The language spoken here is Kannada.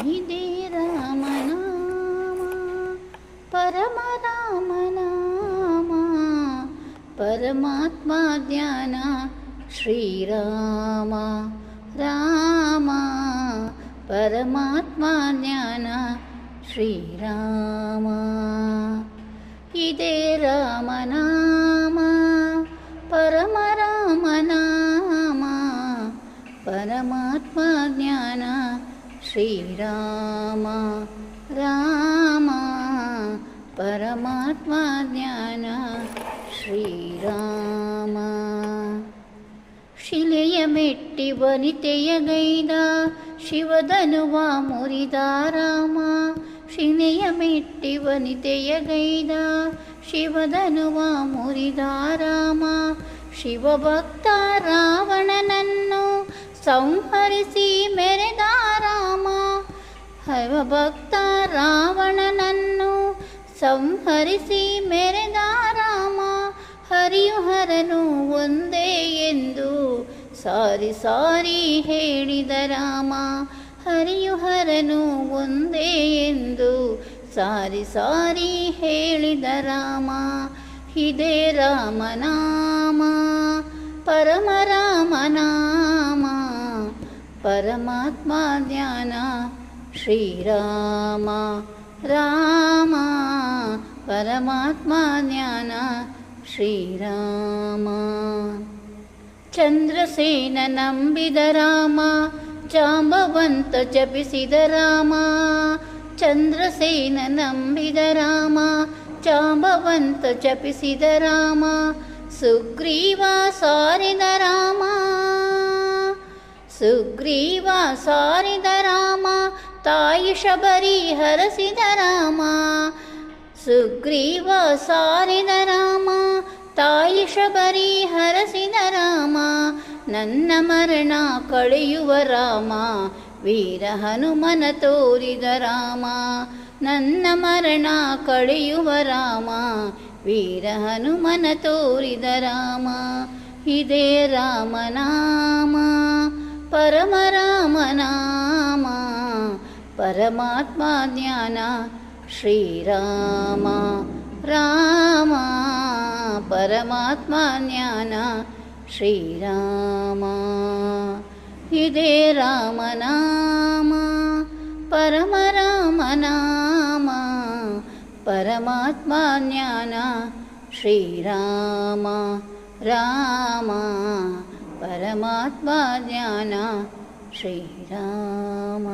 ಇದೇ ರಾಮನಾಮ ಪರಮ ರಾಮನಾಮ ಪರಮಾತ್ಮ ಧ್ಯಾನ ಶ್ರೀರಾಮ ರಾಮ ಪರಮಾತ್ಮ ಜ್ಞಾನ ಶ್ರೀರಾಮ ಇದೇ ರಾಮನಾಮ ಪರಮ ರಾಮನಾಮ ಪರಮಾತ್ಮ ಜ್ಞಾನ ಶ್ರೀರಾಮ ರಾಮ ಪರಮಾತ್ಮ ಜ್ಞಾನ ಶ್ರೀರಾಮ ಶಿಲೆಯ ಮೆಟ್ಟಿ ವನಿತೆಯ ಗೈದ ಶಿವಧನುವ ಮುರಿದ ರಾಮ ಶಿಲೆಯ ಮೆಟ್ಟಿ ವನಿತೆಯ ಗೈದ ಶಿವಧನುವ ಮುರಿದ ರಾಮ ಶಿವಭಕ್ತ ರಾವಣನನ್ನು ಸಂಹರಿಸಿ ಮೆರೆದ ರಾಮ ಶಿವಭಕ್ತ ರಾವಣನನ್ನು ಸಂಹರಿಸಿ ಮೆರೆದ ರಾಮ ಹರಿಯು ಹರನು ಒಂದೇ ಎಂದು ಸಾರಿ ಸಾರಿ ಹೇಳಿದ ರಾಮ ಹರಿಯು ಹರನು ಒಂದೇ ಎಂದು ಸಾರಿ ಸಾರಿ ಹೇಳಿದ ರಾಮ ಇದೇ ರಾಮನಾಮ ಪರಮ ರಾಮನಾಮ ಪರಮಾತ್ಮ ಧ್ಯಾನ ಶ್ರೀರಾಮ ರಾಮ ಪರಮಾತ್ಮ ಜ್ಞಾನ ಶ್ರೀರಾಮ ಚಂದ್ರಸೇನ ನಂಬಿದ ರಾಮ ಜಾಂಬವಂತ ಜಪಿಸಿದ ರಾಮ ಚಂದ್ರಸೇನ ನಂಬಿದ ರಾಮ ಜಾಂಬವಂತ ಜಪಿಸಿದ ರಾಮ ಸುಗ್ರೀವ ಸಾರಿದ ರಾಮ ಸುಗ್ರೀವ ಸಾರಿದ ರಾಮ ತಾಯಿ ಶಬರಿ ಹರಸಿದ ರಾಮ ಸುಗ್ರೀವ ಸಾರಿದ ರಾಮ ತಾಯಿ ಶಬರಿ ಹರಸಿದ ರಾಮ ನನ್ನ ಮರಣ ಕಳೆಯುವ ರಾಮ ವೀರ ಹನುಮನ ತೋರಿದ ರಾಮ ನನ್ನ ಮರಣ ಕಳೆಯುವ ರಾಮ ವೀರ ಹನುಮನ ತೋರಿದ ರಾಮ ಇದೇ ರಾಮನಾಮ ಪರಮ ರಾಮನಾಮ ಪರಮಾತ್ಮ ಜ್ಞಾನ ಶ್ರೀರಾಮ ರಾಮ ಪರಮಾತ್ಮ ಜ್ಞಾನ ಶ್ರೀರಾಮ ಇದೇ ರಾಮನಾಮ ಪರಮ ರಾಮನಾಮ ಪರಮಾತ್ಮ ಜ್ಞಾನ ಶ್ರೀರಾಮ ರಾಮ ಪರಮಾತ್ಮ ಜ್ಞಾನ ಶ್ರೀರಾಮ